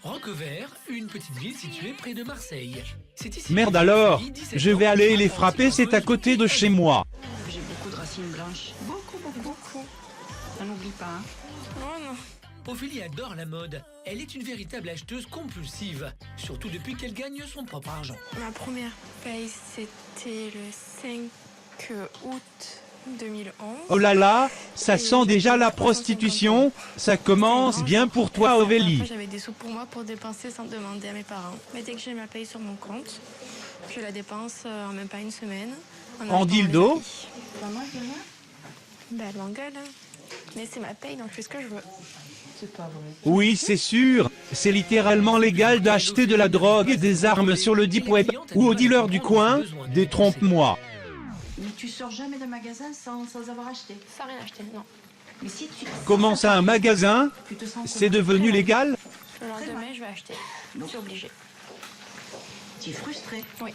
Roquevert, une petite ville située près de Marseille. Ici Merde alors, je vais aller les frapper, c'est à côté de chez moi. J'ai beaucoup de racines blanches. Beaucoup. Ça n'oublie pas, hein. Oh non. Ophélie adore la mode. Elle est une véritable acheteuse compulsive, surtout depuis qu'elle gagne son propre argent. Ma première paye, c'était le 5 août 2011. Oh là là, ça sent déjà la prostitution, ça commence bien pour toi Aurélie. Après, j'avais des sous pour moi pour dépenser sans demander à mes parents. Mais dès que j'ai ma paye sur mon compte, je la dépense en même pas une semaine. En dildo? Maman, je viens. Ben, elle m'engueule, hein. Mais c'est ma paye, donc je fais ce que je veux. C'est pas vrai. Oui, c'est sûr, c'est littéralement légal d'acheter de la drogue et des armes sur le deep web ou au dealer du coin, détrompe-moi. Mais tu sors jamais d'un magasin sans avoir acheté. Sans rien acheter, non. Mais si tu... Comment ça, un magasin? Tu te sens C'est devenu légal? Le lendemain, je vais acheter. Je suis obligée. Tu es frustré. Oui.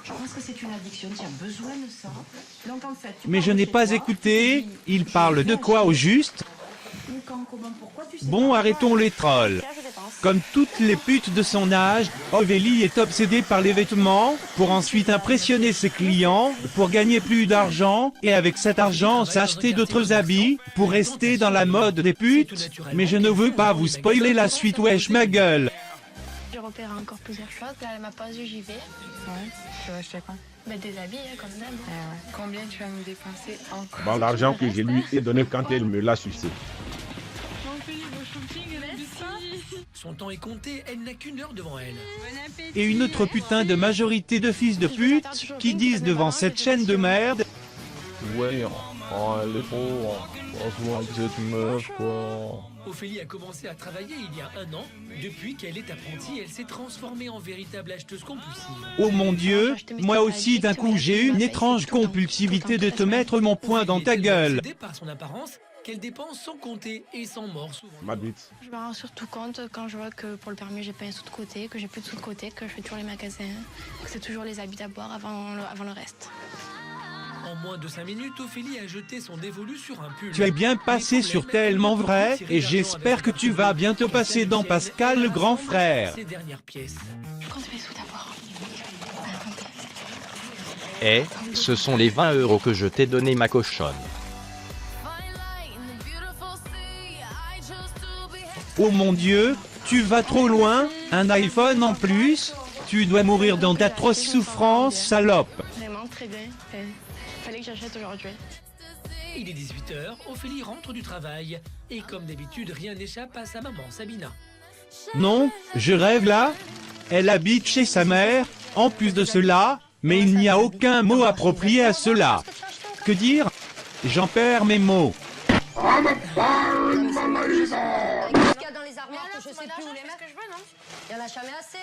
Je pense que c'est une addiction, tu as besoin de ça. Donc en fait, tu Mais pars je de n'ai chez pas toi, écouté, tu te dis, il je parle vais de quoi acheter. au juste? Où, quand, comment, pourquoi, tu sais Bon, pas. arrêtons les trolls. Là, je dépense. Comme toutes les putes de son âge, Aurélie est obsédée par les vêtements, pour ensuite impressionner ses clients, pour gagner plus d'argent, et avec cet argent s'acheter d'autres habits, pour rester dans la mode des putes. Mais je ne veux pas vous spoiler la suite, wesh ma gueule. J'ai repéré encore plusieurs choses. Là, elle m'a pas dit, j'y vais. Ouais, tu vas acheter quoi? Mais des habits, hein, comme d'hab. Combien tu vas nous dépenser encore? Bon, l'argent que je lui ai donné quand elle me l'a sucé. Son temps est compté, elle n'a qu'une heure devant elle. Et une autre putain de majorité de fils de pute, qui disent devant cette chaîne de merde, Ouais, oh, elle est trop. Franchement, avec cette meuf, quoi. Ophélie a commencé à travailler il y a un an. Depuis qu'elle est apprentie, elle s'est transformée en véritable acheteuse compulsive. oh mon Dieu, moi aussi d'un coup j'ai eu une étrange compulsivité de te mettre mon poing dans ta gueule. Obsédée par son apparence, qu'elle dépense sans compter et sans mort souvent. Ma bite. Je me rends surtout compte quand je vois que pour le permis, j'ai pas un sou de côté, que j'ai plus de sous de côté, que je fais toujours les magasins, que c'est toujours les habits d'abord avant le reste. En moins de 5 minutes, Ophélie a jeté son dévolu sur un pull. Tu es bien passé sur Tellement Vrai, et j'espère que tu vas bientôt passer dans Pascal le grand frère. Ses dernières pièces. Je compte mes sous d'abord. Eh, ce sont les 20 € que je t'ai donné ma cochonne. Oh mon Dieu, tu vas trop loin, un iPhone en plus, tu dois mourir dans d'atroces souffrances, salope. Vraiment très bien. Fallait que j'achète aujourd'hui. Il est 18h, Ophélie rentre du travail. Et comme d'habitude, rien n'échappe à sa maman, Sabina. Non, je rêve là. Elle habite chez sa mère, en plus de cela, mais il n'y a aucun mot approprié à cela. Que dire? J'en perds mes mots. Qu'est-ce qu'il y a dans les armoires que je sais plus où les mettre? Il y en a jamais assez.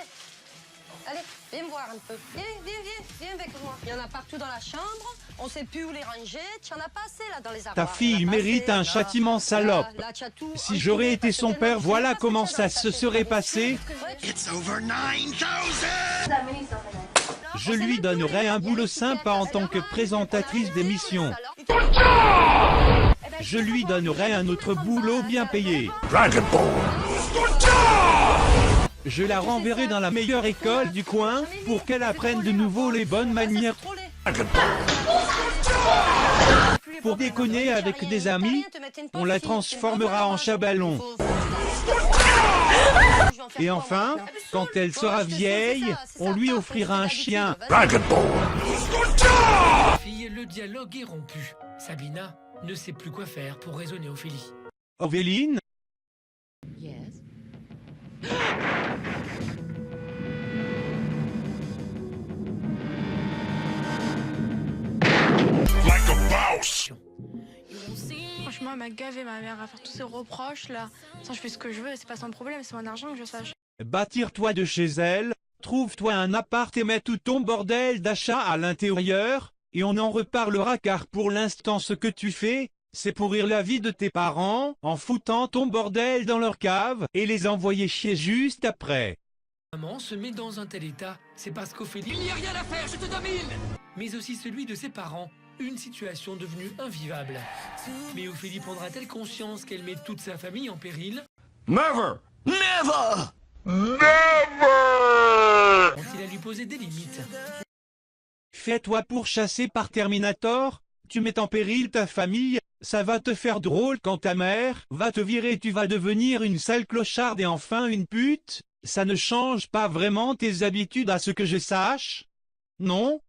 Allez, viens me voir un peu. Viens avec moi. Il y en a partout dans la chambre. On sait plus où les ranger. Tu en as pas assez là dans les armoires. Ta fille mérite un châtiment salope. Là, tu as tout. Si j'aurais été son père, voilà comment ça se serait passé. Je lui donnerais un boulot sympa en tant que présentatrice d'émission. Je lui donnerais un autre boulot bien payé. Je la renverrai dans la meilleure école du coin pour qu'elle apprenne de nouveau les bonnes manières. Pour déconner avec des amis, on la transformera en chabalon. Et enfin, quand elle sera vieille, on lui offrira un chien. Fille, le dialogue est rompu. Sabina ne sait plus quoi faire pour raisonner Ophélie. Auréline? Franchement, elle m'a gavé ma mère à faire tous ces reproches là. Ça, je fais ce que je veux, c'est pas son problème, c'est mon argent que je sache. Bâtire-toi de chez elle, trouve-toi un appart et mets tout ton bordel d'achat à l'intérieur, et on en reparlera car pour l'instant ce que tu fais, c'est pourrir la vie de tes parents, en foutant ton bordel dans leur cave, et les envoyer chier juste après. Maman se met dans un tel état, c'est parce qu'Ophélie... Il n'y a rien à faire, je te domine! Mais aussi celui de ses parents, une situation devenue invivable. Mais Ophélie prendra-t-elle conscience qu'elle met toute sa famille en péril? Never! Never! Ont-ils à lui poser des limites? Fais-toi pourchasser par Terminator, tu mets en péril ta famille, ça va te faire drôle quand ta mère va te virer, tu vas devenir une sale clocharde et enfin une pute, ça ne change pas vraiment tes habitudes à ce que je sache? Non?